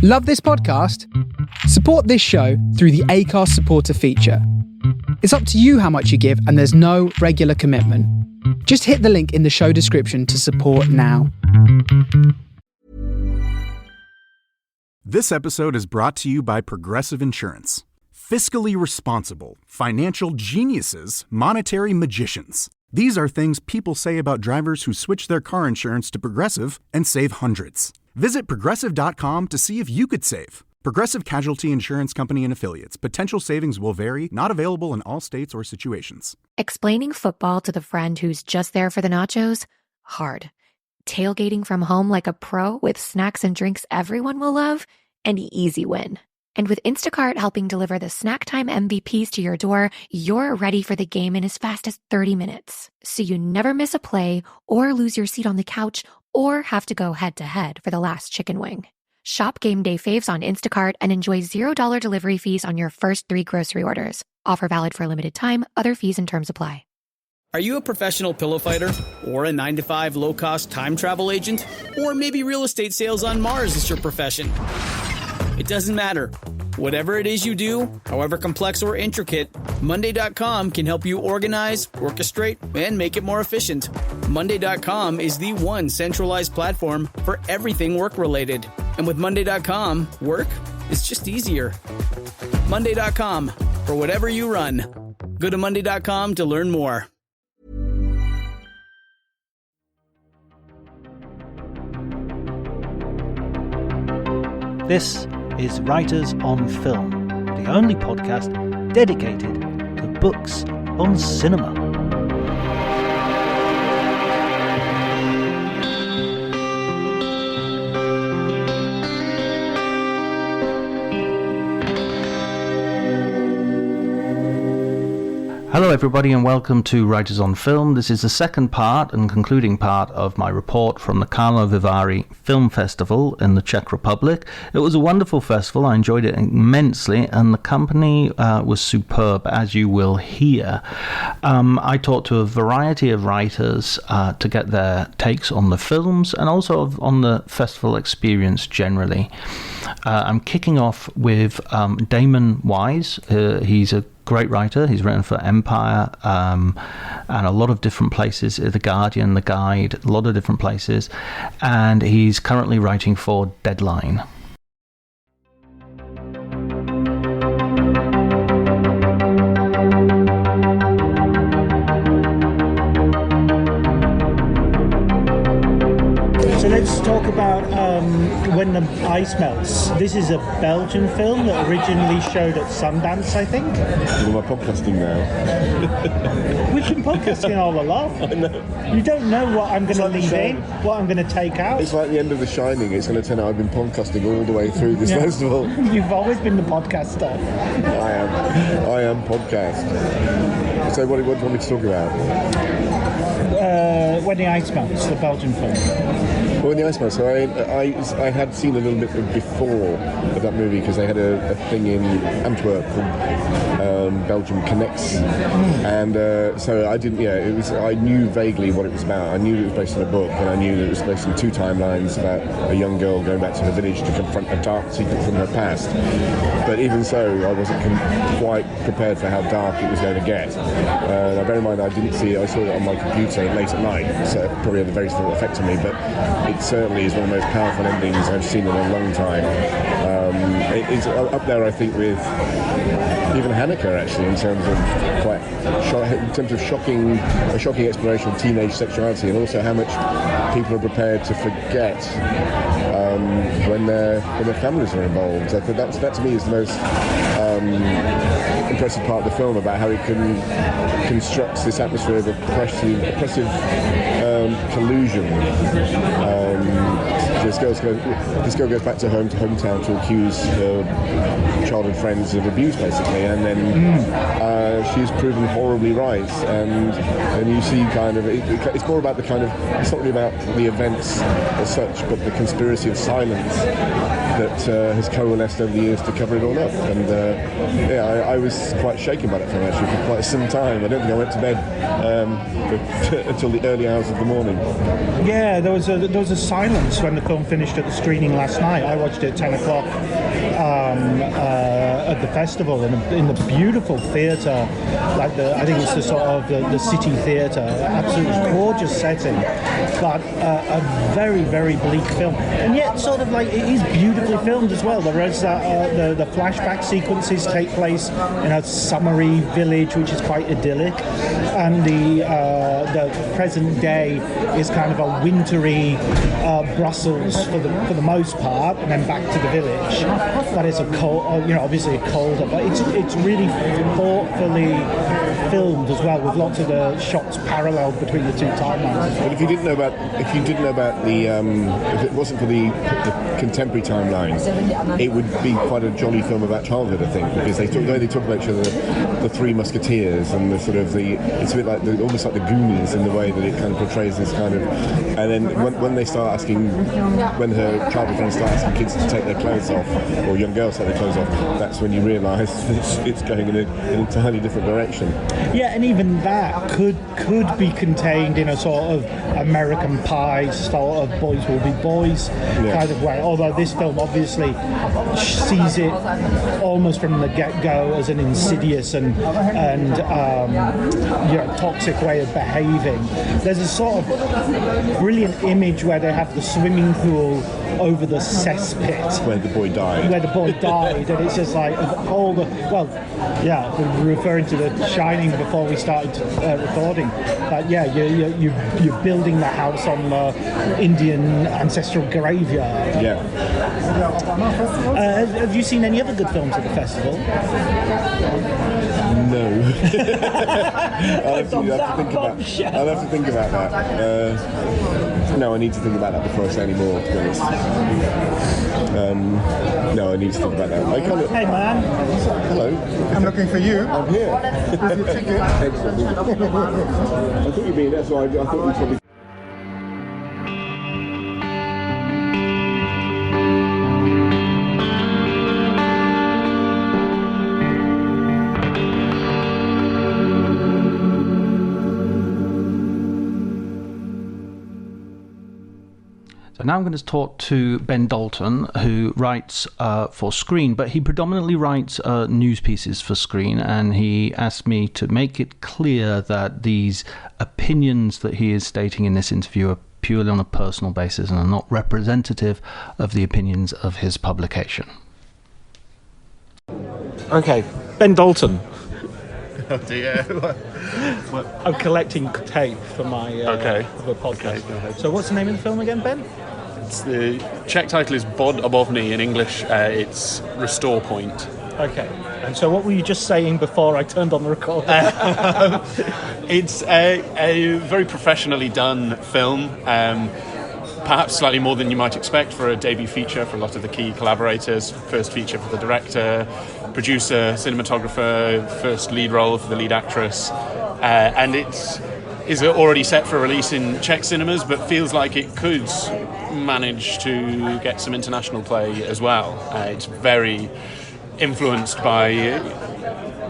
Love this podcast? Support this show through the Acast supporter feature. It's up to you how much you give, and there's no regular commitment. Just hit the link in the show description to support now. This episode is brought to you by Progressive Insurance. Fiscally responsible, financial geniuses, monetary magicians. These are things people say about drivers who switch their car insurance to Progressive and save hundreds. Visit Progressive.com to see if you could save. Progressive Casualty Insurance Company and Affiliates. Potential savings will vary. Not available in all states or situations. Explaining football to the friend who's just there for the nachos? Hard. Tailgating from home like a pro with snacks and drinks everyone will love? An easy win. And with Instacart helping deliver the snack time MVPs to your door, you're ready for the game in as fast as 30 minutes. So you never miss a play or lose your seat on the couch or have to go head-to-head for the last chicken wing. Shop Game Day Faves on Instacart and enjoy $0 delivery fees on your first 3 grocery orders. Offer valid for a limited time. Other fees and terms apply. Are you a professional pillow fighter? Or a 9-to-5 low-cost time travel agent? Or maybe real estate sales on Mars is your profession? It doesn't matter. Whatever it is you do, however complex or intricate, Monday.com can help you organize, orchestrate, and make it more efficient. Monday.com is the one centralized platform for everything work-related. And with Monday.com, work is just easier. Monday.com, for whatever you run. Go to Monday.com to learn more. This is Writers on Film, the only podcast dedicated to books on cinema. Hello everybody and welcome to Writers on Film. This is the second part and concluding part of my report from the Karlovy Vary Film Festival in the Czech Republic. It was a wonderful festival, I enjoyed it immensely, and the company was superb, as you will hear. I talked to a variety of writers to get their takes on the films and also on the festival experience generally. I'm kicking off with Damon Wise. He's a great writer. He's written for Empire and a lot of different places, The Guardian, The Guide, a lot of different places, and he's currently writing for Deadline. So let's talk about When the Ice Melts. This is a Belgian film that originally showed at Sundance, I think. Well, am I podcasting now? We've been podcasting all along. I know. You don't know what I'm going to like leave the in, what I'm going to take out. It's like the end of The Shining. It's going to turn out I've been podcasting all the way through this festival. You've always been the podcaster. I am podcast. So what do you want me to talk about? When the Ice Melts, the Belgian film. Well, When the Ice Melts. So I had seen a little bit before of that movie because they had a thing in Antwerp called Belgium Connects, and so I didn't. Yeah, it was. I knew vaguely what it was about. I knew it was based on a book, and I knew that it was based on 2 timelines about a young girl going back to her village to confront a dark secret from her past. But even so, I wasn't quite prepared for how dark it was going to get. Now, bear in mind, I didn't see it. I saw it on my computer late at night, so it probably had a very small effect on me. But it certainly is one of the most powerful endings I've seen in a long time. It's up there, I think, with even Hanukkah, actually, in terms of a shocking exploration of teenage sexuality, and also how much people are prepared to forget when their families are involved. I think that to me is the most impressive part of the film, about how it constructs this atmosphere of oppressive collusion. This girl goes back to her hometown to accuse her childhood friends of abuse, basically, and then she's proven horribly right. And you see kind of it's more about the kind of, it's not really about the events as such, but the conspiracy of silence that has coalesced over the years to cover it all up. And I was quite shaken by that film actually for quite some time. I don't think I went to bed until the early hours of the morning. Yeah, there was a silence when the film finished at the screening last night. I watched it at 10 o'clock at the festival in the beautiful theatre, like I think it's the sort of the city theatre, absolutely gorgeous setting, but a very, very bleak film, and yet sort of like it is beautifully filmed as well. There is the flashback sequences take place in a summery village which is quite idyllic, and the present day is kind of a wintry Brussels for the most part, and then back to the village. But it's a cold, obviously colder, but it's really thoughtfully filmed as well, with lots of the shots paralleled between the two timelines. But if you didn't know about the if it wasn't for the contemporary timeline, it would be quite a jolly film about childhood, I think, because they talk about each other, the Three Musketeers, and the sort of it's a bit like almost like the Goonies in the way that it kind of portrays this kind of. And then when they start asking, when her childhood friends start asking kids to take their clothes off, or young girls take their clothes off, that's when you realise it's going in an entirely different direction. Yeah, and even that could be contained in a sort of American Pie sort of boys will be boys kind of way. Although this film obviously sees it almost from the get-go as an insidious and toxic way of behaving. There's a sort of brilliant image where they have the swimming pool over the cesspit where the boy died, and it's just like all the we were referring to The Shining before we started recording, but you're building the house on the Indian ancestral graveyard. Have you seen any other good films at the festival? No. I'll have to think about that. No, I need to think about that before I say any more, to be honest. No, I need to think about that. Hey, man. Hello. I'm looking for you. I'm here. Have your ticket. Excellent. I thought you'd be there, so I thought you'd probably... Now I'm going to talk to Ben Dalton, who writes for Screen, but he predominantly writes news pieces for Screen, and he asked me to make it clear that these opinions that he is stating in this interview are purely on a personal basis and are not representative of the opinions of his publication. Okay, Ben Dalton. Oh dear. I'm collecting tape for my for the podcast. Okay. So what's the name of the film again, Ben? The Czech title is Bod obovny. In English, it's Restore Point. Okay. And so what were you just saying before I turned on the recorder? It's a very professionally done film. Perhaps slightly more than you might expect for a debut feature for a lot of the key collaborators. First feature for the director, producer, cinematographer, first lead role for the lead actress. And it is already set for release in Czech cinemas, but feels like it could manage to get some international play as well. It's very influenced by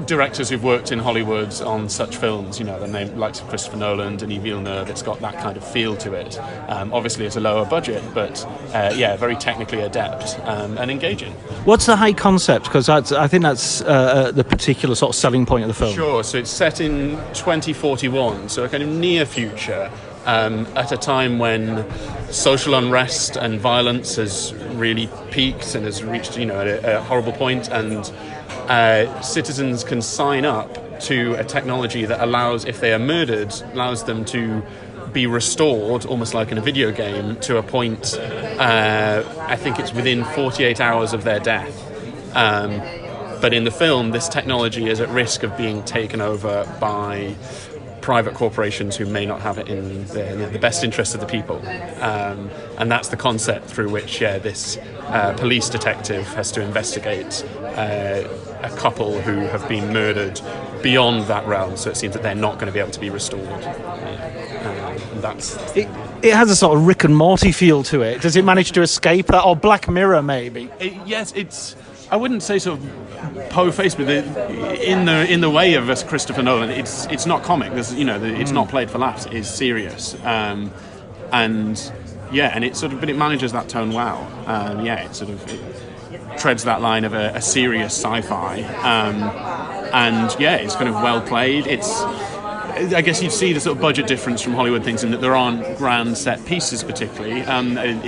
directors who've worked in Hollywood on such films, the name likes of Christopher Nolan, Denis Villeneuve. It's got that kind of feel to it. Obviously it's a lower budget, but very technically adept and engaging. What's the high concept? Because I think that's the particular sort of selling point of the film. Sure, so it's set in 2041, so a kind of near future, at a time when social unrest and violence has really peaked and has reached a horrible point, and citizens can sign up to a technology that allows, if they are murdered, allows them to be restored, almost like in a video game, to a point, I think it's within 48 hours of their death. But in the film, this technology is at risk of being taken over by private corporations who may not have it in the best interest of the people. And that's the concept through which this police detective has to investigate a couple who have been murdered beyond that realm, so it seems that they're not going to be able to be restored. that's... It has a sort of Rick and Morty feel to it. Does it manage to escape that? Or Black Mirror, maybe? Yes, it's... I wouldn't say sort of po-faced, but in the way of Christopher Nolan, it's not comic. It's not played for laughs. It's serious, and it sort of, but it manages that tone well. It treads that line of a serious sci-fi, it's kind of well played. I guess you'd see the sort of budget difference from Hollywood things in that there aren't grand set pieces particularly.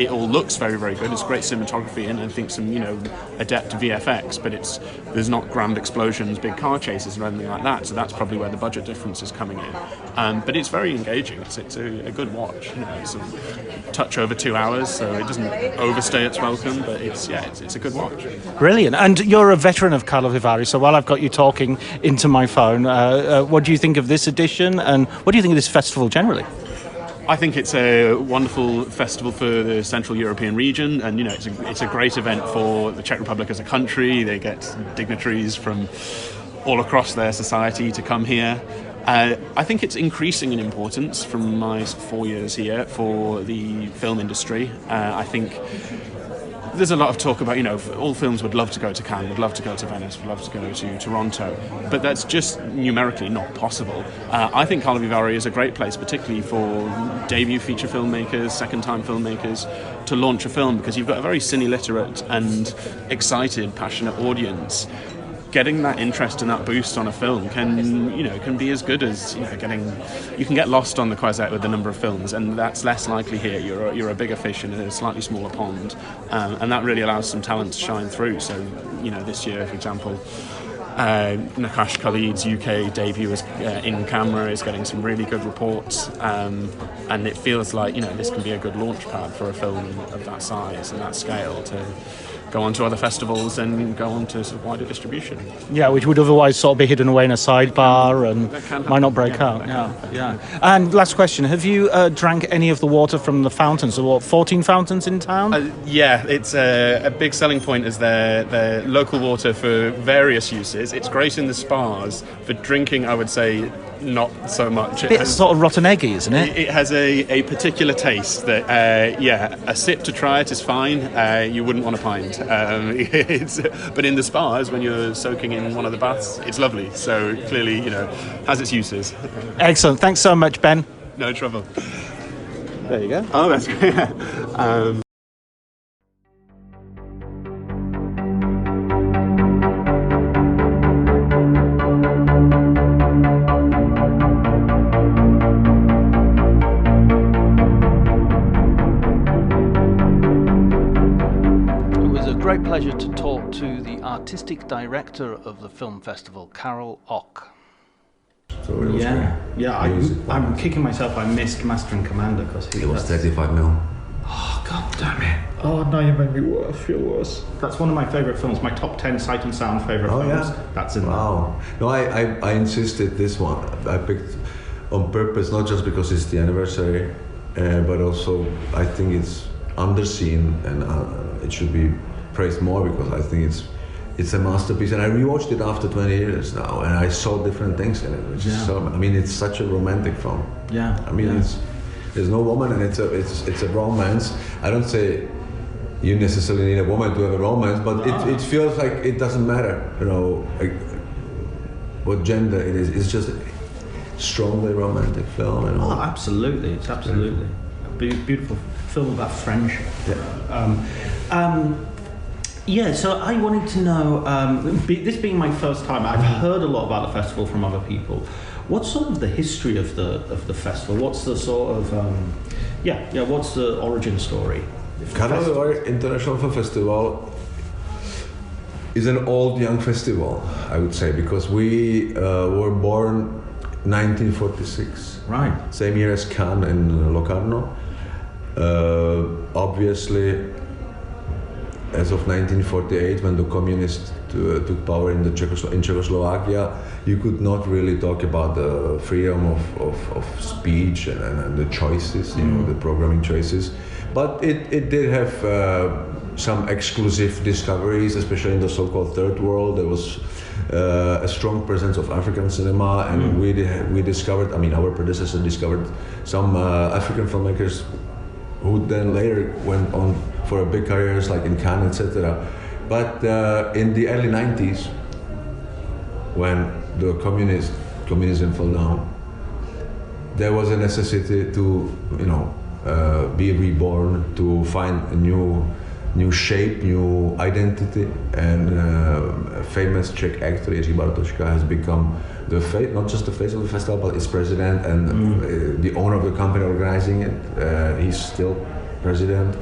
It all looks very, very good. It's great cinematography and I think some, adept VFX, but there's not grand explosions, big car chases or anything like that. So that's probably where the budget difference is coming in. But it's very engaging. It's a good watch. It's a touch over 2 hours, so it doesn't overstay its welcome. But it's a good watch. Brilliant. And you're a veteran of Karlovy Vary, so while I've got you talking into my phone, what do you think of this edition? And what do you think of this festival generally? I think it's a wonderful festival for the Central European region, and it's a great event for the Czech Republic as a country. They get dignitaries from all across their society to come here. I think it's increasing in importance from my 4 years here for the film industry. I think there's a lot of talk about, all films would love to go to Cannes, would love to go to Venice, would love to go to Toronto, but that's just numerically not possible. I think Karlovy Vary is a great place, particularly for debut feature filmmakers, second-time filmmakers, to launch a film, because you've got a very cine-literate and excited, passionate audience. Getting that interest and that boost on a film can be as good as you can get lost on the Croisette with the number of films, and that's less likely here. You're a bigger fish in a slightly smaller pond, and that really allows some talent to shine through. So this year, for example, Nakash Khalid's UK debut in camera is getting some really good reports, and it feels like this can be a good launch pad for a film of that size and that scale to go on to other festivals and go on to sort of wider distribution. Yeah, which would otherwise sort of be hidden away in a sidebar and might not break out. Yeah. And last question, have you drank any of the water from the fountains? There were 14 fountains in town? It's a big selling point is their local water for various uses. It's great in the spas. For drinking, I would say not so much. It's sort of rotten eggy, isn't it? It has a particular taste that, a sip to try it is fine. You wouldn't want a pint. But in the spas, when you're soaking in one of the baths, it's lovely. So clearly, has its uses. Excellent. Thanks so much, Ben. No trouble. There you go. Oh, that's great. Great pleasure to talk to the artistic director of the film festival, Karel Och. So it was I'm kicking myself. I missed Master and Commander because it was 35 mil. Oh, god damn it! Oh, now you made me feel worse. That's one of my favourite films. My top 10 sight and sound favourite films. Yeah? That's in wow. No, I insisted this one. I picked on purpose, not just because it's the anniversary, but also I think it's underseen and it should be praised more because I think it's a masterpiece, and I rewatched it after 20 years now, and I saw different things in it, which is so. I mean, it's such a romantic film. Yeah. I mean, there's no woman, and it's a romance. I don't say you necessarily need a woman to have a romance, but it feels like it doesn't matter, like what gender it is. It's just a strongly romantic film. Oh, absolutely! It's absolutely a beautiful film about friendship. Yeah. So I wanted to know, this being my first time, I've heard a lot about the festival from other people. What's sort of the history of the festival? What's the sort of, what's the origin story? Karlovy Vary International Film Festival is an old young festival, I would say, because we were born 1946. Right. Same year as Cannes in Locarno. Obviously, as of 1948, when the communists took power in Czechoslovakia, you could not really talk about the freedom of speech and the choices, the programming choices. But it did have some exclusive discoveries, especially in the so-called Third World. There was a strong presence of African cinema, and we discovered, I mean, our predecessor discovered some African filmmakers who then later went on for a big careers like in Cannes, etc. But in the early 90s, when the communism fell down, there was a necessity to, be reborn, to find a new shape, new identity, and a famous Czech actor Jiří Bartoška has become the face, not just the face of the festival, but its president and the owner of the company organizing it. He's still president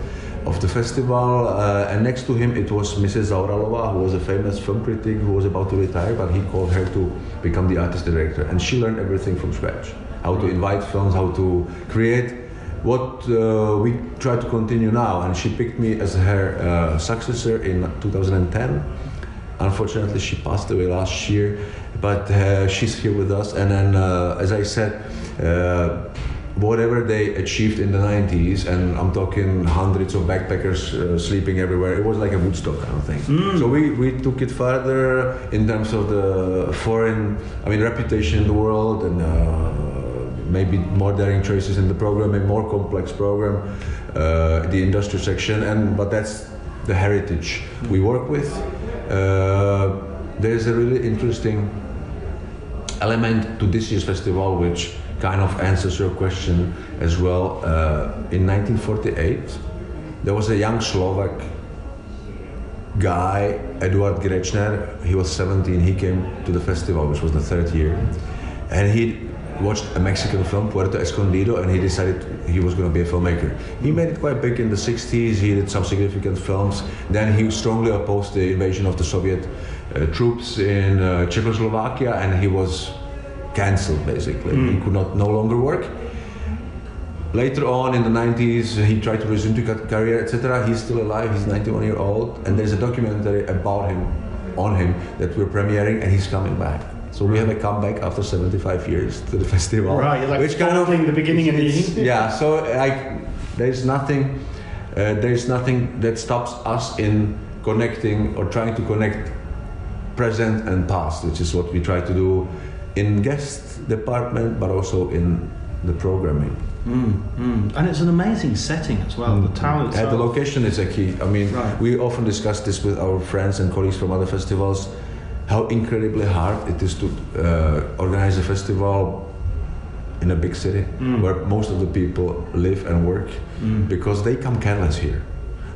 of the festival, and next to him it was Mrs. Zauralova, who was a famous film critic who was about to retire, but he called her to become the artist director, and she learned everything from scratch. How to invite films, how to create what we try to continue now, and she picked me as her successor in 2010. Unfortunately, she passed away last year, but she's here with us. And then, as I said, whatever they achieved in the 90s, and I'm talking hundreds of backpackers sleeping everywhere, it was like a Woodstock kind of thing. So we took it further in terms of the foreign, reputation in the world, and maybe more daring choices in the program, a more complex program, the industry section, but that's the heritage we work with. There's a really interesting element to this year's festival, which kind of answers your question as well. In 1948, there was a young Slovak guy, Eduard Grečner. He was 17, he came to the festival, which was the third year, and he watched a Mexican film, Puerto Escondido, and he decided he was going to be a filmmaker. He made it quite big in the 60s, he did some significant films. Then he strongly opposed the invasion of the Soviet troops in Czechoslovakia, and he was cancelled basically. He could no longer work. Later on in the 90s, he tried to resume the career, etc. He's still alive, he's 91 years old, and there's a documentary about him, on him, that we're premiering, and he's coming back. So we have a comeback after 75 years to the festival. Right, like which kind of the beginning and the end. Yeah, so there's nothing that stops us in connecting or trying to connect present and past, which is what we try to do in guest department, but also in the programming. And it's an amazing setting as well. The town itself. The location is a key. We often discuss this with our friends and colleagues from other festivals, how incredibly hard it is to organize a festival in a big city where most of the people live and work, because they come careless here.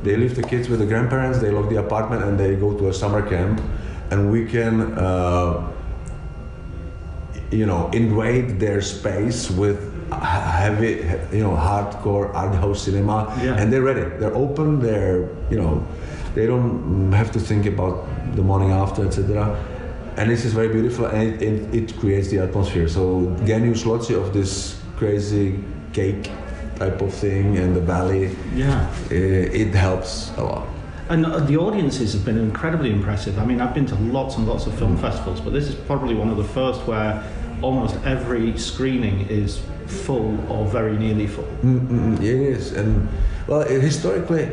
They leave the kids with the grandparents, they lock the apartment, and they go to a summer camp, and we can invade their space with heavy, hardcore art house cinema, and they're ready. They're open. They don't have to think about the morning after, etc. And this is very beautiful, and it creates the atmosphere. So Genius Loci of this crazy cake type of thing, and the valley, it helps a lot. And the audiences have been incredibly impressive. I've been to lots and lots of film festivals, but this is probably one of the first where almost every screening is full or very nearly full. Yes, and historically,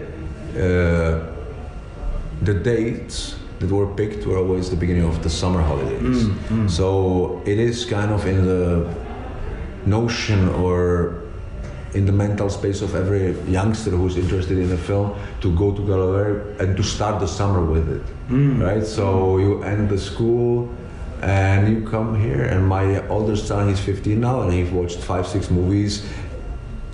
the dates that were picked were always the beginning of the summer holidays. So it is kind of in the notion or in the mental space of every youngster who's interested in a film to go to Karlovy Vary and to start the summer with it, right? So you end the school and you come here, and my older son, he's 15 now, and he's watched 5-6 movies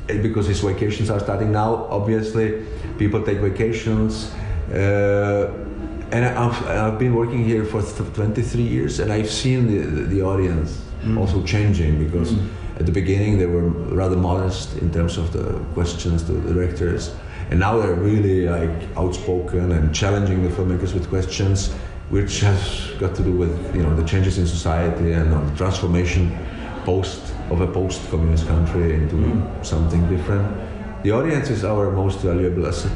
because his vacations are starting now. Obviously, people take vacations. And I've been working here for 23 years, and I've seen the audience also changing, because at the beginning they were rather modest in terms of the questions to the directors, and now they're really outspoken and challenging the filmmakers with questions, which has got to do with the changes in society and the transformation of a post-communist country into something different. The audience is our most valuable asset.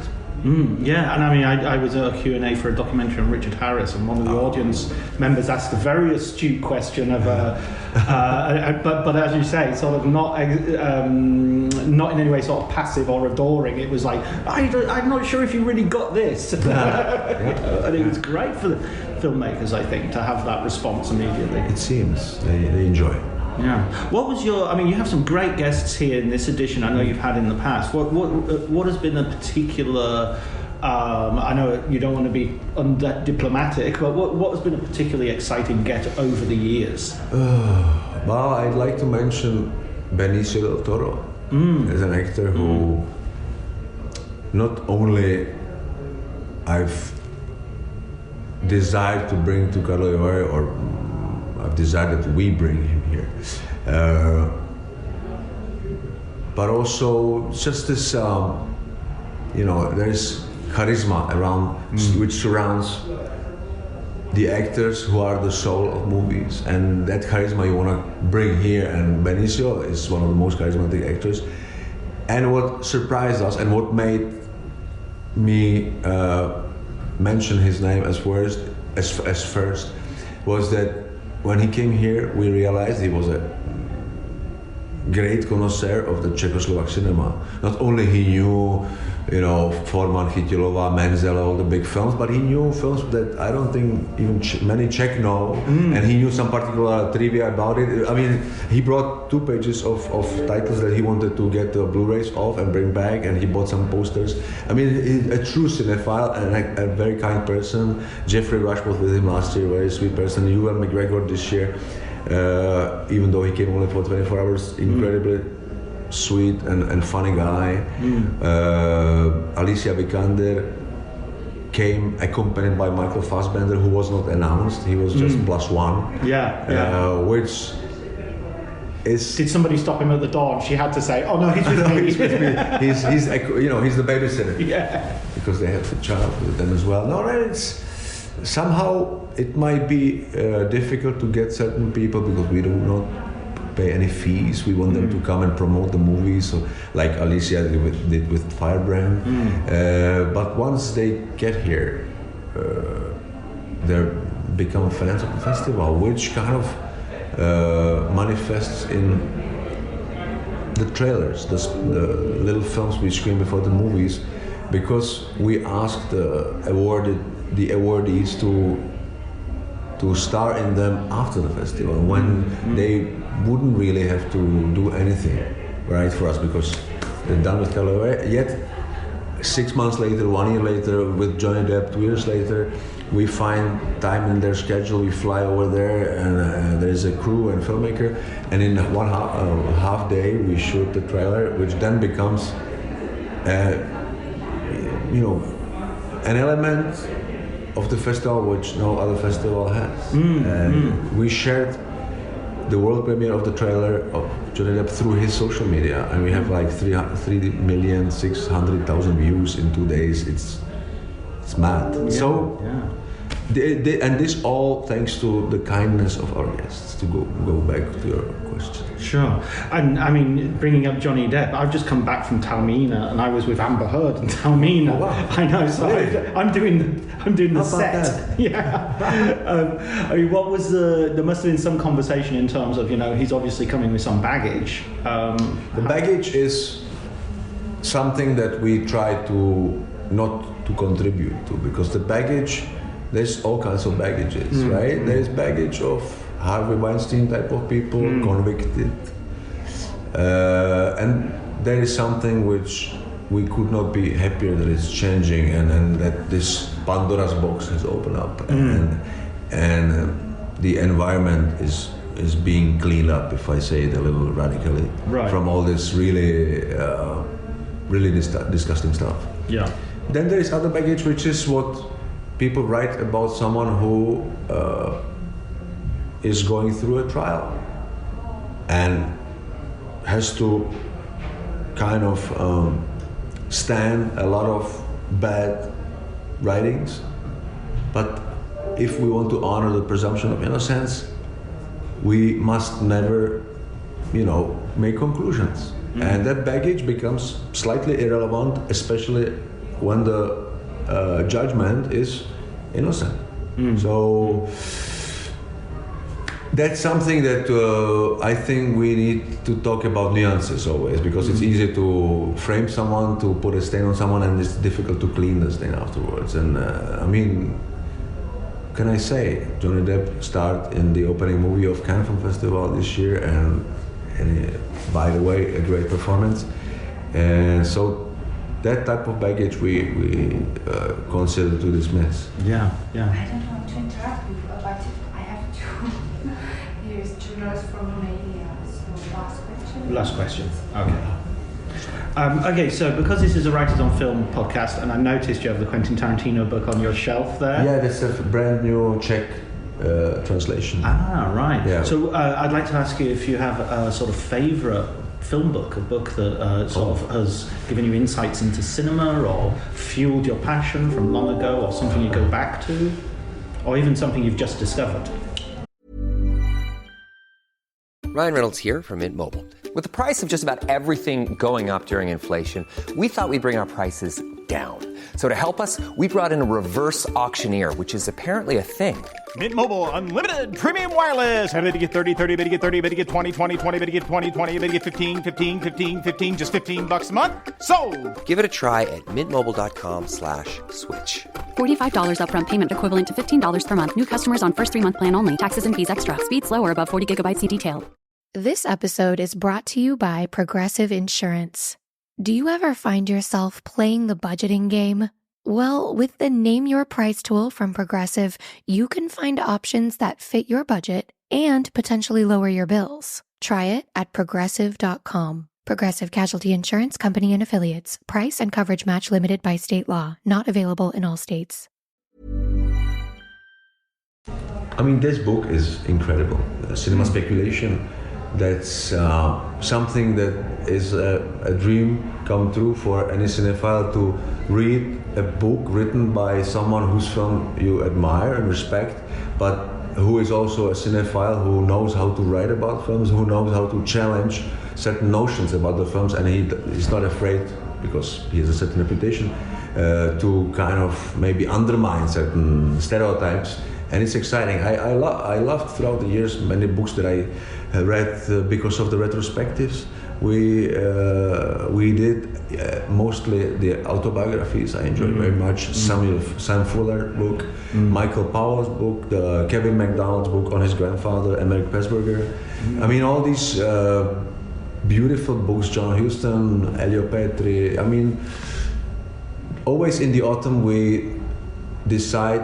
Yeah, and I mean, I was at a Q&A for a documentary on Richard Harris, and one of the audience members asked a very astute question of, but as you say, sort of not in any way sort of passive or adoring. It was like, I'm not sure if you really got this. And it was great for the filmmakers, I think, to have that response immediately. It seems they enjoy. Yeah. What was your? I mean, you have some great guests here in this edition. I know you've had in the past. What has been a particular? I know you don't want to be diplomatic, but what has been a particularly exciting get over the years? Well, I'd like to mention Benicio del Toro as an actor who not only I've desired to bring to Karlovy Vary, or I've decided that we bring him here, but also just this, there's charisma around which surrounds the actors who are the soul of movies, and that charisma you want to bring here. And Benicio is one of the most charismatic actors. And what surprised us and what made me mention his name as first was that when he came here, we realized he was a great connoisseur of the Czechoslovak cinema. Not only he knew, Forman, Chytilová, Menzel, all the big films, but he knew films that I don't think even many Czech know, and he knew some particular trivia about it. I mean, he brought 2 pages of titles that he wanted to get the Blu-rays off and bring back, and he bought some posters. I mean, a true cinephile and a very kind person. Jeffrey Rush was with him last year, very sweet person. Ewan McGregor this year, even though he came only for 24 hours, incredibly sweet and funny guy. Alicia Vikander came accompanied by Michael Fassbender, who was not announced. He was just +1. Which is... Did somebody stop him at the door and she had to say, oh no, he's with me. He's with me. He's the babysitter. Yeah. Because they have the child with them as well. No, it's... Somehow it might be difficult to get certain people because we do not pay any fees. We want them to come and promote the movies, so, like Alicia did with Firebrand. But once they get here, they become fans of the festival, which kind of manifests in the trailers, the little films we screen before the movies, because we asked the awardees to star in them after the festival, when they wouldn't really have to do anything, right, for us, because they're done with Karlovy Vary. Yet 6 months later, 1 year later, with Johnny Depp, 2 years later, we find time in their schedule, we fly over there, and there's a crew and filmmaker, and in one half day we shoot the trailer, which then becomes an element of the festival which no other festival has. We shared the world premiere of the trailer of Johnny Depp through his social media, and we have like 3,600,000 views in 2 days. It's mad. And this all thanks to the kindness of our guests, to go back to your question. Sure. And I mean, bringing up Johnny Depp, I've just come back from Taormina, and I was with Amber Heard in Taormina. Oh, wow. I know, so really? I'm doing the set. That? Yeah. I mean, what was there must have been some conversation in terms of, he's obviously coming with some baggage. The baggage is something that we try to not to contribute to, because the baggage, there's all kinds of baggages, right? There's baggage of Harvey Weinstein type of people, convicted. And there is something which we could not be happier that it's changing, and that this Pandora's box has opened up, and the environment is being cleaned up, if I say it a little radically, from all this really disgusting stuff. Yeah. Then there is other baggage, which is what people write about someone who is going through a trial and has to kind of stand a lot of bad writings. But if we want to honor the presumption of innocence, we must never, make conclusions. And that baggage becomes slightly irrelevant, especially when the judgment is innocent. So that's something that I think we need to talk about nuances always, because it's easy to frame someone, to put a stain on someone, and it's difficult to clean the stain afterwards. And I mean, can I say, Johnny Depp starred in the opening movie of Cannes Film Festival this year, and by the way, a great performance. And so that type of baggage we consider to dismiss. Yeah. I don't want to interrupt you, but I have to. Here's journalist from Romania. So last question. Okay. Okay, so because this is a Writers on Film podcast, and I noticed you have the Quentin Tarantino book on your shelf there. Yeah, that's a brand new Czech translation. Ah, right. Yeah. So I'd like to ask you if you have a sort of favourite film book, a book that sort of has given you insights into cinema or fueled your passion from long ago, or something you go back to, or even something you've just discovered. Ryan Reynolds here from Mint Mobile. With the price of just about everything going up during inflation, we thought we'd bring our prices down. So to help us, we brought in a reverse auctioneer, which is apparently a thing. Mint Mobile Unlimited Premium Wireless. How to get 30, 30, bit to get 30, bit to get 20, 20, 20, bit to get 20, 20, bit to get 15, 15, 15, 15, just $15 a month? Sold! Give it a try at mintmobile.com/switch. $45 upfront payment equivalent to $15 per month. New customers on first 3-month plan only. Taxes and fees extra. Speed slower above 40 gigabytes. See detail. This episode is brought to you by Progressive Insurance. Do you ever find yourself playing the budgeting game? Well, with the Name Your Price tool from Progressive, you can find options that fit your budget and potentially lower your bills. Try it at progressive.com. Progressive Casualty Insurance Company and Affiliates. Price and coverage match limited by state law. Not available in all states. I mean, this book is incredible. Cinema speculation, that's something that is a dream come true for any cinephile, to read a book written by someone whose film you admire and respect, but who is also a cinephile, who knows how to write about films, who knows how to challenge certain notions about the films, and he's not afraid, because he has a certain reputation, to kind of maybe undermine certain stereotypes. And it's exciting. I loved throughout the years many books that I read because of the retrospectives. We did mostly the autobiographies. I enjoyed very much Sam Fuller book, Michael Powell's book, the Kevin McDonald's book on his grandfather, Emeric Pressburger. I mean, all these beautiful books, John Huston, Elio Petri. I mean, always in the autumn we decide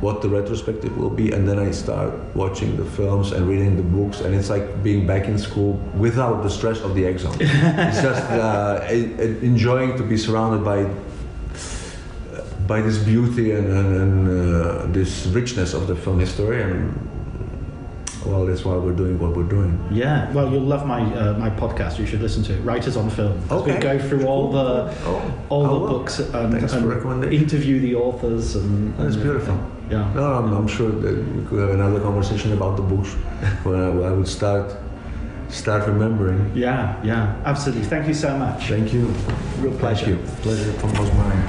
what the retrospective will be, and then I start watching the films and reading the books, and it's like being back in school without the stress of the exam. It's just enjoying to be surrounded by this beauty and this richness of the film history, and well, that's why we're doing what we're doing. Yeah, well, you'll love my podcast. You should listen to it, Writers on Film. Okay. We go through all the books and interview the authors. That's beautiful. Yeah. No, I'm sure that we could have another conversation about the books when I would start remembering. Yeah, absolutely. Thank you so much. Thank you. Real pleasure. Thank you. Pleasure from was mine.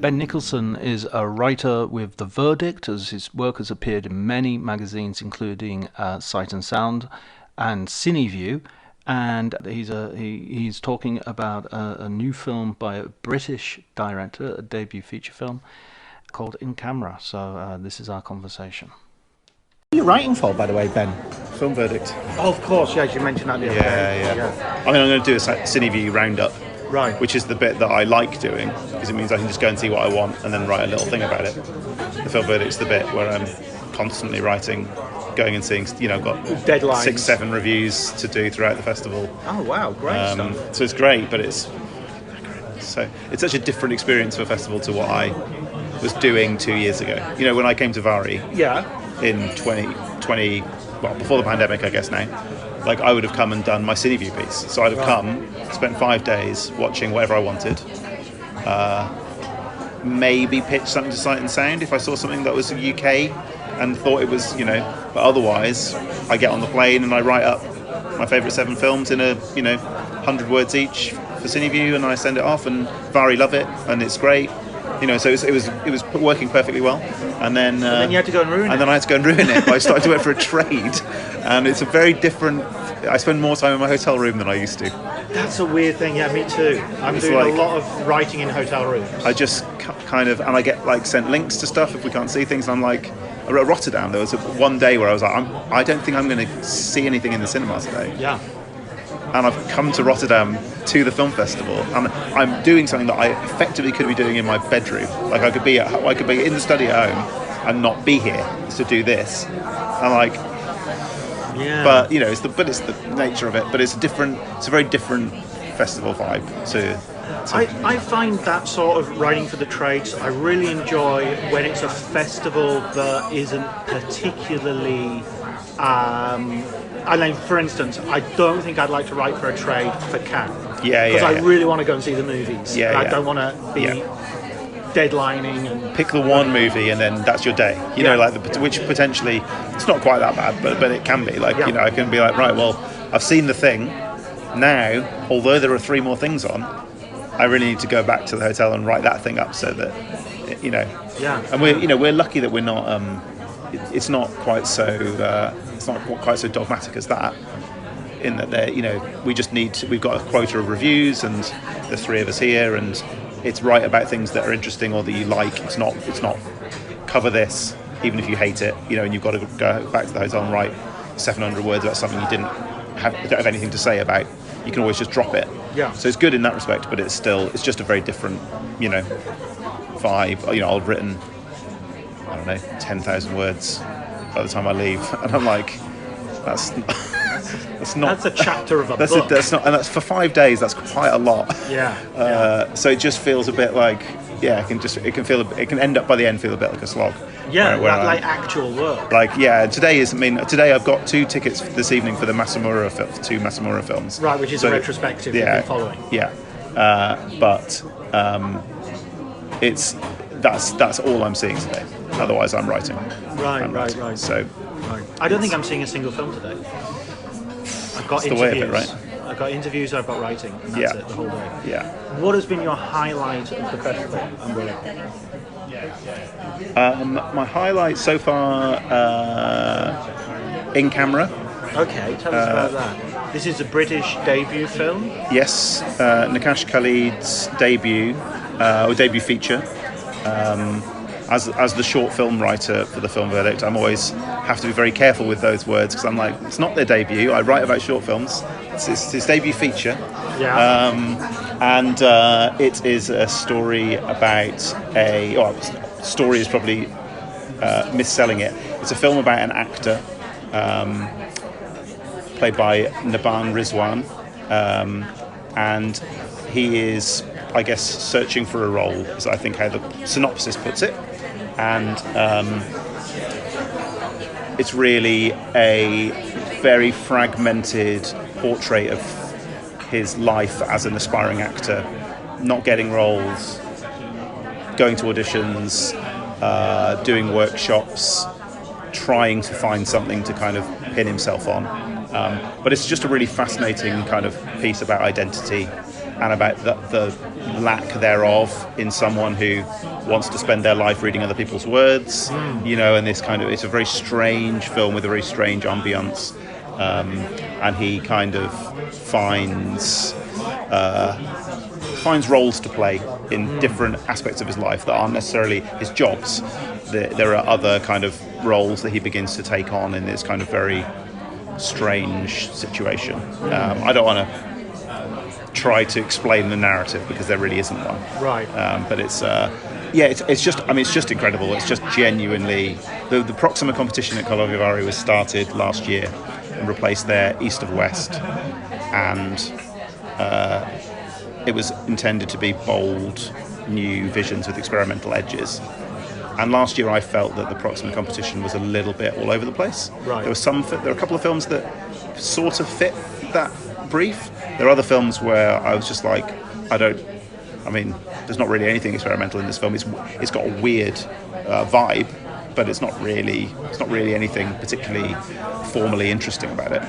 Ben Nicholson is a writer with The Verdict, as his work has appeared in many magazines, including Sight and Sound and CineView. And he's talking about a new film by a British director, a debut feature film called In Camera. So this is our conversation. What are you writing for, by the way, Ben? Film Verdict. Oh, of course, yes, you mentioned that the other day. Yeah. I mean, I'm going to do a CineView roundup. Right. Which is the bit that I like doing, because it means I can just go and see what I want and then write a little thing about it. The Film Verdict's the bit where I'm constantly writing, going and seeing, I've got deadlines, 6-7 reviews to do throughout the festival. Oh wow, great stuff. So it's great, but it's such a different experience for a festival to what I was doing 2 years ago. When I came to Vary in 2020, well, before the pandemic, I guess now, like I would have come and done my CineView piece. So I'd have come, spent 5 days watching whatever I wanted, maybe pitch something to Sight and Sound if I saw something that was UK and thought it was, but otherwise I get on the plane and I write up my favourite 7 films in 100 words each for CineView, and I send it off, and Vary love it, and it's great. So it was working perfectly well, and then you had to go and ruin it. And then I had to go and ruin it. I started to work for a trade, and it's a very different. I spend more time in my hotel room than I used to. That's a weird thing. Yeah, me too. I'm doing a lot of writing in hotel rooms. I just kind of, and I get sent links to stuff if we can't see things. And I'm like, at Rotterdam, there was one day where I was like, I don't think I'm going to see anything in the cinema today. Yeah. And I've come to Rotterdam to the film festival, and I'm doing something that I effectively could be doing in my bedroom. Like I could be in the study at home and not be here to do this. I'm like, yeah. But it's the nature of it. But it's a very different festival vibe to I find that sort of writing for the trades, I really enjoy when it's a festival that isn't particularly. For instance, I don't think I'd like to write for a trade for Cannes. Because I really want to go and see the movies. I don't want to be deadlining and pick the one movie and then that's your day. Which potentially it's not quite that bad, but it can be. I can be like, right, well, I've seen The Thing. Now, although there are 3 more things on, I really need to go back to the hotel and write that thing up so that And we're lucky that we're not. It's not quite so. It's not quite so dogmatic as that. In that we've got a quota of reviews, and there's 3 of us here, and it's write about things that are interesting or that you like. It's not cover this, even if you hate it. And you've got to go back to the hotel and write 700 words about something you don't have anything to say about. You can always just drop it. Yeah. So it's good in that respect, but it's just a very different, vibe. I've written, I don't know, 10,000 words by the time I leave, and I'm like, that's not. That's a chapter of a book. That's not, and that's for 5 days. That's quite a lot. Yeah. So it just feels a bit like, it can end up by the end feel a bit like a slog. Yeah, like actual work. Today I've got 2 tickets this evening for the 2 Masamura films. Right, which is a retrospective you've been following. Yeah, but that's all I'm seeing today. Otherwise, I'm writing. Right. So, I don't think I'm seeing a single film today. I've got interviews. The way of it, right? I've got interviews. I've got writing, and that's it the whole day. Yeah. What has been your highlight of the festival, and where? My highlight so far, In Camera. Okay, tell us about that. This is a British debut film? Yes, Nakash Khalid's debut, or debut feature. As the short film writer for the Film Verdict, I'm always have to be very careful with those words, because I'm like, it's not their debut. I write about short films. It's his debut feature. Yeah. And it is a story about story is probably misselling it. It's a film about an actor played by Naban Rizwan, and he is, I guess, searching for a role, is I think how the synopsis puts it. And it's really a very fragmented portrait of his life as an aspiring actor, not getting roles, going to auditions, doing workshops, trying to find something to kind of pin himself on. But it's just a really fascinating kind of piece about identity and about the lack thereof in someone who wants to spend their life reading other people's words, and this kind of, it's a very strange film with a very strange ambience, and he kind of finds roles to play in different aspects of his life that aren't necessarily his jobs. There are other kind of roles that he begins to take on in this kind of very strange situation. I don't want to try to explain the narrative because there really isn't one. Right. But it's just incredible. It's just genuinely the Proxima competition at Karlovy Vary was started last year and replaced their East of West, and it was intended to be bold, new visions with experimental edges. And last year I felt that the Proxima competition was a little bit all over the place. Right. There were a couple of films that sort of fit that brief. There are other films where I was just like, there's not really anything experimental in this film. It's got a weird vibe, but it's not really anything particularly formally interesting about it.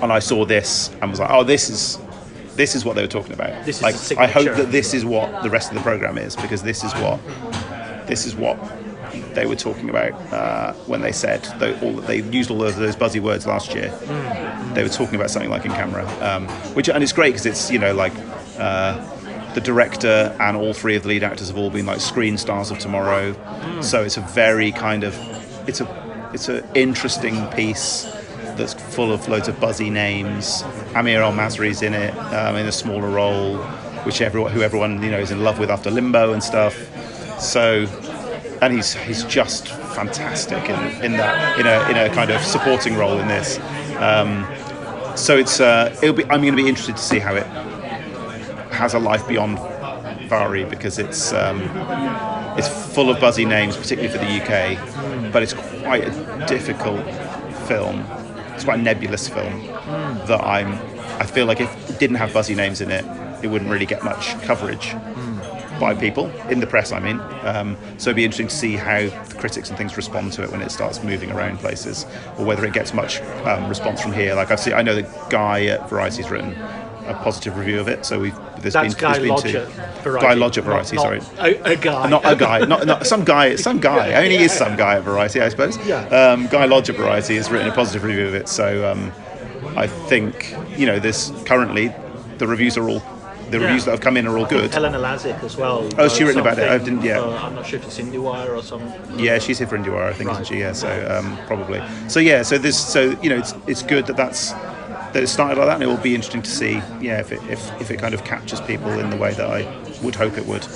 And I saw this and was like, oh, this is what they were talking about. This like, is I hope that this is what the rest of the program is, because this is what they were talking about when they said they used all of those buzzy words last year. They were talking about something like in camera, and it's great because it's the director and all three of the lead actors have all been like screen stars of tomorrow. So it's a very kind of it's an interesting piece that's full of loads of buzzy names. Amir El-Masri's in it in a smaller role, who everyone is in love with after Limbo and stuff. So, and he's just fantastic in a kind of supporting role in this. So I'm going to be interested to see how it has a life beyond Vary, because it's full of buzzy names, particularly for the UK, but it's quite a difficult film. It's quite a nebulous film that I feel like if it didn't have buzzy names in it, it wouldn't really get much coverage by people, in the press I mean. So it'd be interesting to see how the critics and things respond to it when it starts moving around places, or whether it gets much response from here. Like I know the Guy at Variety's written a positive review of it, so there's been two. Guy Lodge at Variety, sorry. A guy. Not a guy, not some guy, only is some guy at Variety, I suppose. Yeah. Guy Lodge at Variety has written a positive review of it, so I think, there's currently, the reviews that have come in are all good. Helena Lazic as well. Oh, she written about it? I didn't, yeah. I'm not sure if it's IndieWire or something. Yeah, she's here for IndieWire, I think, isn't she? Yeah, so probably. So yeah, it's good that it started like that, and it will be interesting to see, if it kind of captures people in the way that I would hope it would.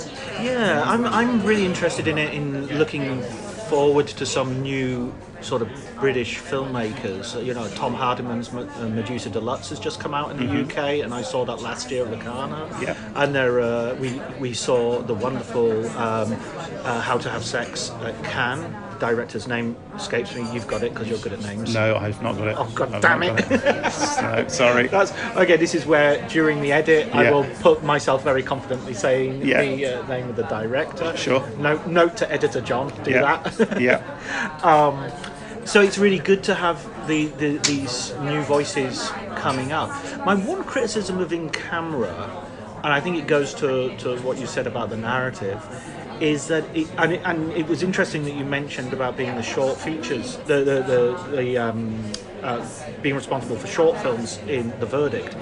Yeah, I'm really interested in it, in looking forward to some new sort of British filmmakers. Tom Hardiman's Medusa Deluxe has just come out in the UK, and I saw that last year at Locarno. Yeah. And there we saw the wonderful How to Have Sex at Cannes. Director's name escapes me. You've got it because you're good at names. No, I've not got it. Oh, God damn it. No, sorry. This is where during the edit I will put myself very confidently saying the name of the director. Sure. Note to editor John, do that. Yeah. So it's really good to have these new voices coming up. My one criticism of In Camera, and I think it goes to what you said about the narrative, is that it was interesting that you mentioned about being the short features, being responsible for short films in The Verdict,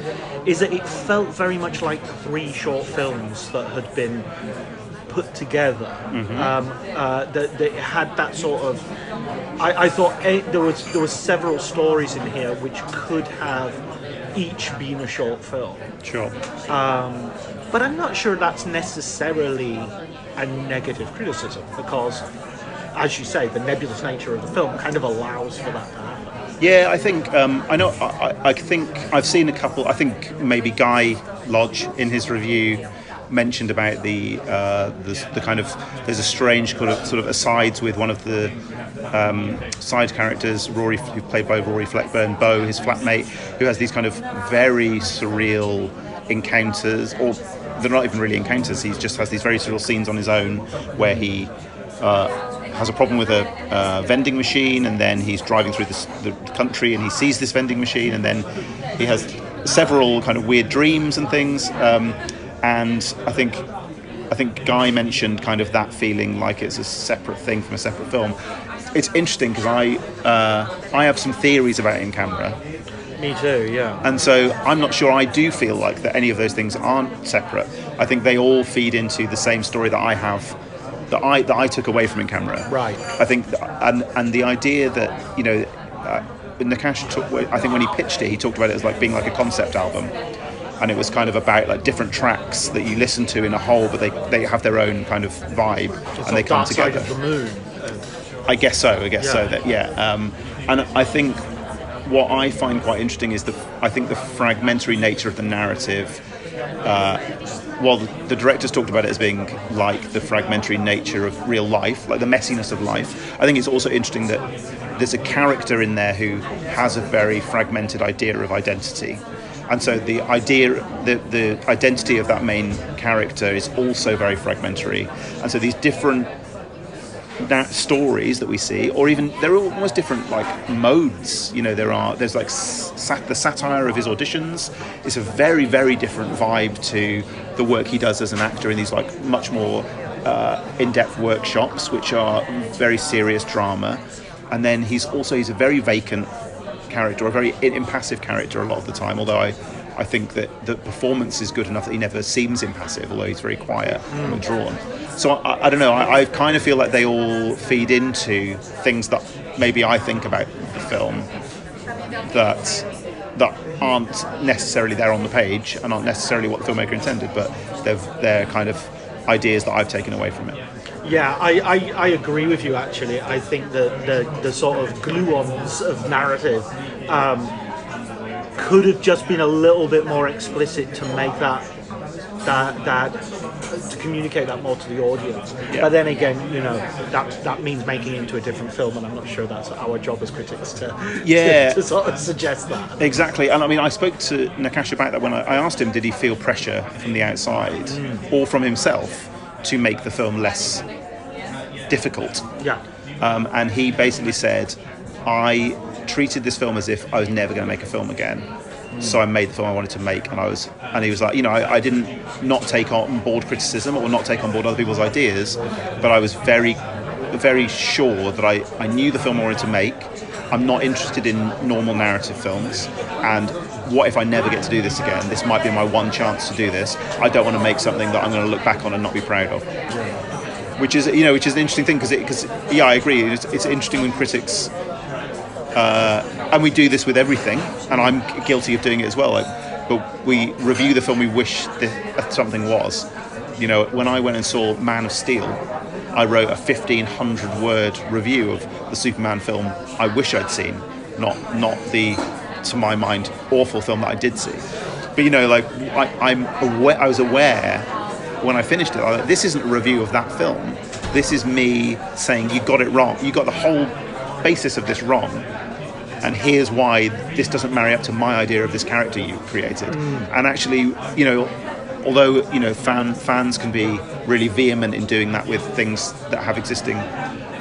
is that it felt very much like 3 short films that had been put together. That it had that sort of. I thought there was several stories in here which could have each been a short film. Sure. But I'm not sure that's necessarily a negative criticism, because, as you say, the nebulous nature of the film kind of allows for that to happen. Yeah, I think I think I've seen a couple. I think maybe Guy Lodge in his review mentioned about the kind of, there's a strange kind of sort of asides with one of the side characters, Rory, who played by Rory Fleckburn, Beau, his flatmate, who has these kind of very surreal encounters, or they're not even really encounters. He just has these very surreal scenes on his own where he has a problem with a vending machine, and then he's driving through the country and he sees this vending machine, and then he has several kind of weird dreams and things. And I think Guy mentioned kind of that feeling like it's a separate thing from a separate film. It's interesting because I have some theories about In Camera. Me too, yeah. And so I'm not sure I do feel like that any of those things aren't separate. I think they all feed into the same story that I have, that I took away from In Camera. Right. I think, and the idea that, Nakash I think when he pitched it, he talked about it as like being like a concept album. And it was kind of about like different tracks that you listen to in a whole, but they have their own kind of vibe, and they come together. Dark Side of the Moon. I guess so. And I think what I find quite interesting is the fragmentary nature of the narrative. While the directors talked about it as being like the fragmentary nature of real life, like the messiness of life, I think it's also interesting that there's a character in there who has a very fragmented idea of identity. And so the identity of that main character is also very fragmentary. And so these different stories that we see, or even they're almost different like modes. There's like the satire of his auditions. It's a very, very different vibe to the work he does as an actor in these like much more in-depth workshops, which are very serious drama. And then he's a very vacant character, a very impassive character a lot of the time, although I think that the performance is good enough that he never seems impassive, although he's very quiet and withdrawn. So I don't know, I kind of feel like they all feed into things that maybe I think about the film that aren't necessarily there on the page and aren't necessarily what the filmmaker intended, but they're kind of ideas that I've taken away from it. Yeah, I agree with you actually. I think that the sort of glue-ons of narrative could have just been a little bit more explicit to make that to communicate that more to the audience. Yeah. But then again, that means making it into a different film, and I'm not sure that's our job as critics to sort of suggest that. Exactly. And I mean, I spoke to Nakash about that when I asked him, did he feel pressure from the outside or from himself to make the film less difficult? Yeah. And he basically said, I treated this film as if I was never going to make a film again. So I made the film I wanted to make, and he was like, I didn't not take on board criticism or not take on board other people's ideas, but I was very, very sure that I knew the film I wanted to make. I'm not interested in normal narrative films, and what if I never get to do this again? This might be my one chance to do this. I don't want to make something that I'm going to look back on and not be proud of. Which is an interesting thing, because I agree. It's interesting when critics. And we do this with everything, and I'm guilty of doing it as well. But we review the film we wish something was. When I went and saw Man of Steel, I wrote a 1,500-word review of the Superman film I wish I'd seen, not the, to my mind, awful film that I did see. But I was aware when I finished it. This isn't a review of that film. This is me saying you got it wrong. You got the whole basis of this wrong. And here's why this doesn't marry up to my idea of this character you created. And actually, although fans can be really vehement in doing that with things that have existing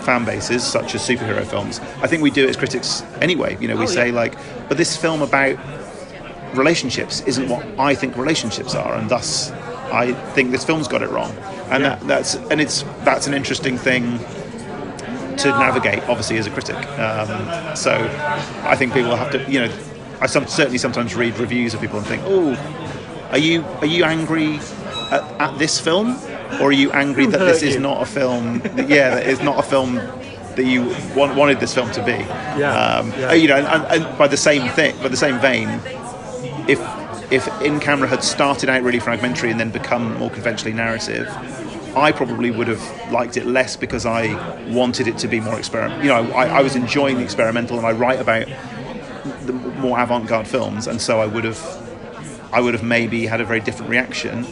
fan bases, such as superhero films, I think we do it as critics anyway. We say but this film about relationships isn't what I think relationships are, and thus I think this film's got it wrong. And that's an interesting thing to navigate, obviously, as a critic. So I think people have to, I certainly sometimes read reviews of people and think, are you angry at this film, or are you angry that this is not a film? That is not a film that you wanted this film to be. And by the same vein, if In Camera had started out really fragmentary and then become more conventionally narrative, I probably would have liked it less because I wanted it to be more experimental. I was enjoying the experimental, and I write about the more avant-garde films, and so I would have maybe had a very different reaction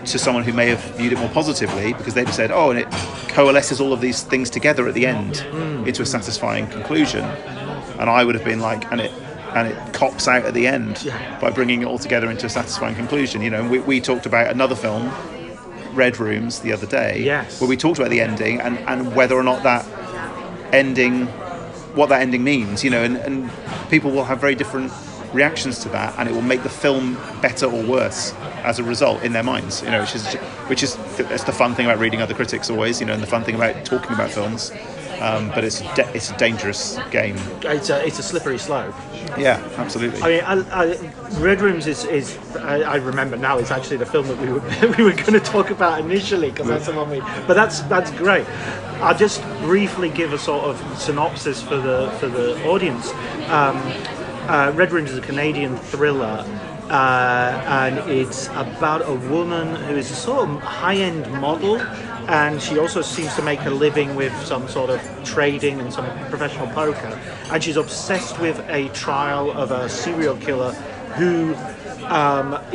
to someone who may have viewed it more positively, because they'd have said, and it coalesces all of these things together at the end into a satisfying conclusion, and I would have been like, and it cops out at the end by bringing it all together into a satisfying conclusion. And we talked about another film, Red Rooms, the other day, where we talked about the ending and whether or not that ending, what that ending means, and people will have very different reactions to that, and it will make the film better or worse as a result in their minds, which is that's the fun thing about reading other critics always, and the fun thing about talking about films. But it's a dangerous game. It's a slippery slope. Yeah, absolutely. I mean, Red Rooms is I remember now, it's actually the film that we were going to talk about initially, because that's the one but that's great. I'll just briefly give a sort of synopsis for the audience. Red Rooms is a Canadian thriller. And it's about a woman who is a sort of high-end model, and she also seems to make a living with some sort of trading and some professional poker, and she's obsessed with a trial of a serial killer who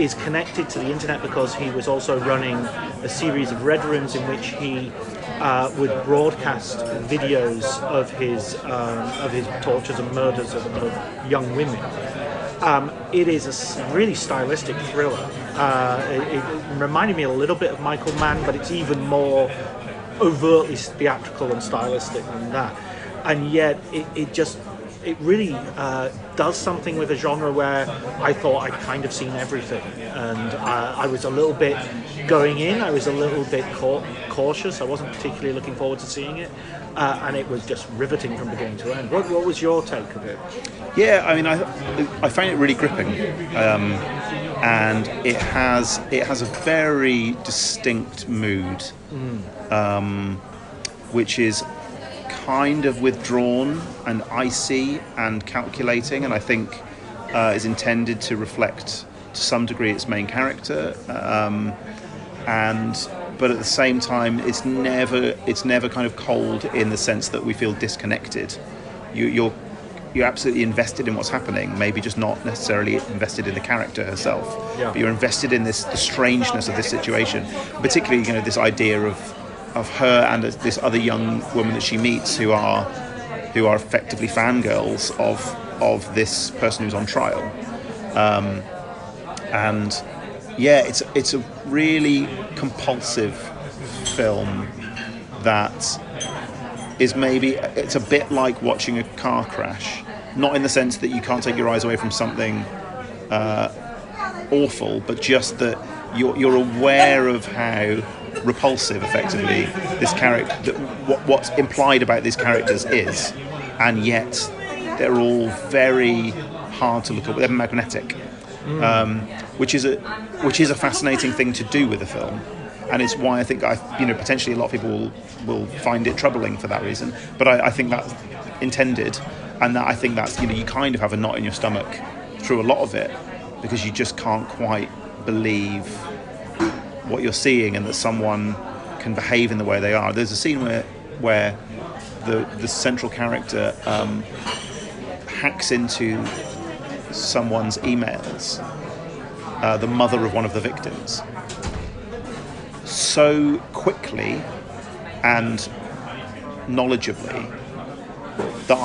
is connected to the internet because he was also running a series of red rooms in which he would broadcast videos of his tortures and murders of young women. It is a really stylistic thriller. It reminded me a little bit of Michael Mann, but it's even more overtly theatrical and stylistic than that. And yet it really does something with a genre where I thought I'd kind of seen everything, and I was a little bit going in. I was a little bit cautious. I wasn't particularly looking forward to seeing it, and it was just riveting from beginning to end. What was your take of it? Yeah, I mean, I find it really gripping, and it has a very distinct mood, which is kind of withdrawn and icy and calculating, and I think is intended to reflect to some degree its main character, but at the same time it's never kind of cold in the sense that we feel disconnected. You're absolutely invested in what's happening, maybe just not necessarily invested in the character herself, but you're invested in the strangeness of this situation, particularly this idea of her and this other young woman that she meets who are effectively fangirls of this person who's on trial, and yeah, it's a really compulsive film that is it's a bit like watching a car crash, not in the sense that you can't take your eyes away from something awful, but just that you're aware of how repulsive, effectively, this character, what's implied about these characters is, and yet they're all very hard to look at. They're magnetic, which is a fascinating thing to do with a film, and it's why I think potentially a lot of people will find it troubling for that reason. But I think that's intended, and that I think that's you kind of have a knot in your stomach through a lot of it, because you just can't quite believe what you're seeing and that someone can behave in the way they are. There's a scene where the central character hacks into someone's emails, the mother of one of the victims, so quickly and knowledgeably that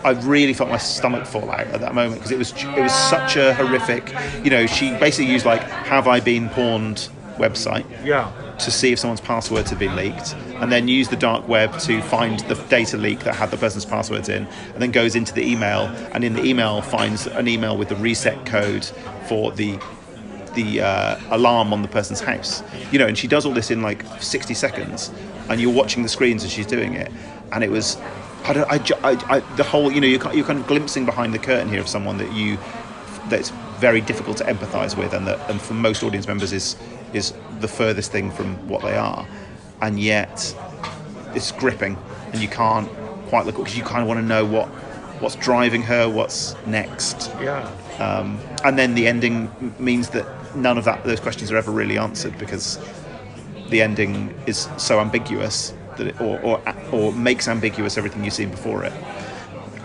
I really felt my stomach fall out at that moment, because it was such a horrific. She basically used "Have I been pawned?" website to see if someone's passwords had been leaked, and then used the dark web to find the data leak that had the person's passwords in, and then goes into the email, and in the email finds an email with the reset code for the alarm on the person's house. And she does all this in 60 seconds, and you're watching the screens as she's doing it, and it was the whole you're kind of glimpsing behind the curtain here of someone that's very difficult to empathise with, and for most audience members is the furthest thing from what they are, and yet it's gripping, and you can't quite look, because you kind of want to know what's driving her, what's next. And then the ending means that none of those questions are ever really answered, because the ending is so ambiguous that it, or makes ambiguous everything you've seen before it.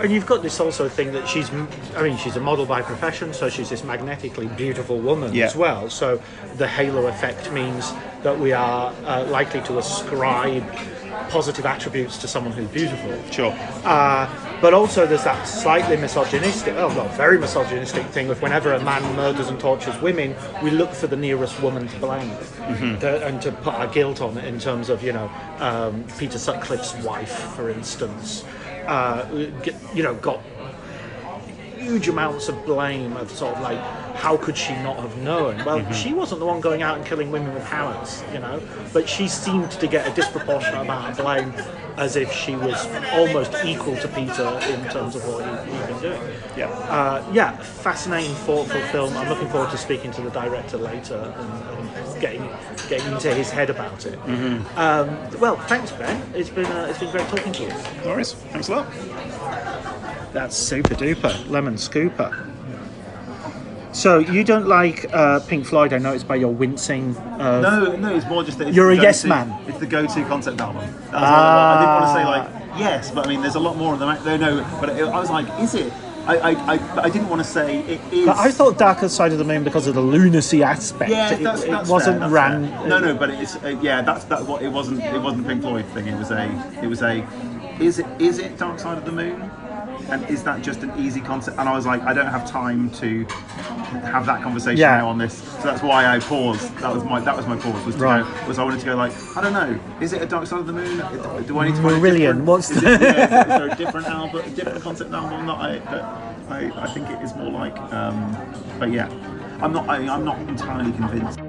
And you've got this also thing that she's a model by profession, so she's this magnetically beautiful woman as well. So the halo effect means that we are likely to ascribe positive attributes to someone who's beautiful. Sure. But also there's that slightly misogynistic, very misogynistic thing of whenever a man murders and tortures women, we look for the nearest woman to blame, and to put our guilt on it, in terms of, Peter Sutcliffe's wife, for instance. Got huge amounts of blame of sort of how could she not have known? Well, she wasn't the one going out and killing women with hammers, but she seemed to get a disproportionate amount of blame, as if she was almost equal to Peter in terms of what he'd been doing. Fascinating, thoughtful film. I'm looking forward to speaking to the director later and getting into his head about it. Well, thanks, Ben. It's been great talking to you. No worries. Thanks a lot. That's super duper lemon scooper. So you don't like Pink Floyd? I know it's by your wincing. No, it's more just that you're a yes man. It's the go-to concept album. I didn't want to say yes, but I mean, there's a lot more of them. No, but I was like, is it? I didn't want to say it is. But I thought Darker Side of the Moon because of the lunacy aspect. Yeah, that's it wasn't fair, ran. Fair. No, but it's that's what it wasn't. It wasn't a Pink Floyd thing. It was a. Is it Dark Side of the Moon? And is that just an easy concept? And I was like, I don't have time to have that conversation Yeah. now on this. So that's why I paused. That was my pause. Was to Right. go, was I wanted to go like, I don't know. Is it a Dark Side of the Moon? Do I need to find Brilliant. What's is there a different album, a different concept album that I think it is more like. But yeah, I'm not entirely convinced.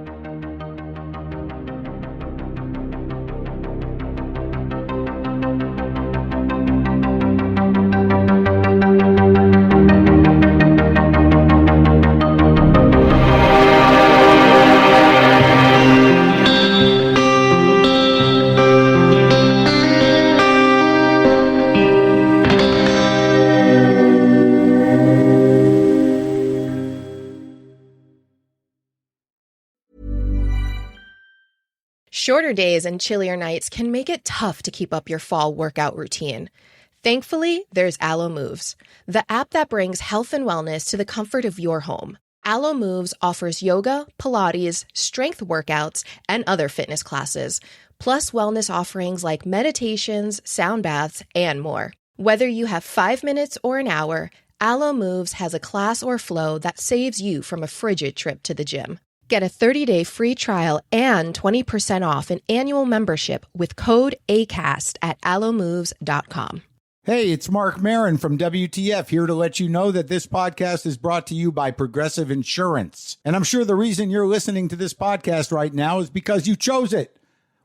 Shorter days and chillier nights can make it tough to keep up your fall workout routine. Thankfully, there's Alo Moves, the app that brings health and wellness to the comfort of your home. Alo Moves offers yoga, Pilates, strength workouts, and other fitness classes, plus wellness offerings like meditations, sound baths, and more. Whether you have 5 minutes or an hour, Alo Moves has a class or flow that saves you from a frigid trip to the gym. Get a 30-day free trial and 20% off an annual membership with code ACAST at alomoves.com. Hey, it's Mark Marin from WTF here to let you know that this podcast is brought to you by Progressive Insurance. And I'm sure the reason you're listening to this podcast right now is because you chose it.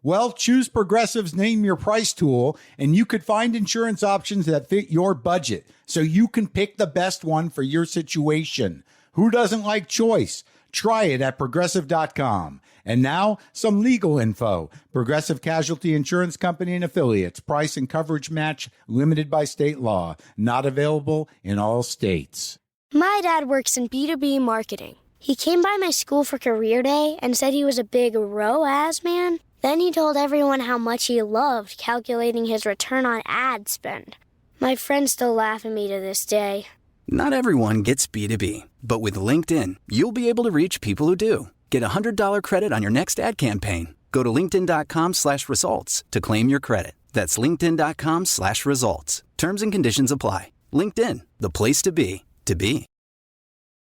Well, choose Progressive's Name Your Price tool, and you could find insurance options that fit your budget, so you can pick the best one for your situation. Who doesn't like choice? Try it at Progressive.com. And now, some legal info. Progressive Casualty Insurance Company and Affiliates. Price and coverage match limited by state law. Not available in all states. My dad works in B2B marketing. He came by my school for career day and said he was a big ROAS man. Then he told everyone how much he loved calculating his return on ad spend. My friends still laugh at me to this day. Not everyone gets B2B, but with LinkedIn, you'll be able to reach people who do. Get a $100 credit on your next ad campaign. Go to linkedin.com/results to claim your credit. That's linkedin.com/results. Terms and conditions apply. LinkedIn, the place to be, to be.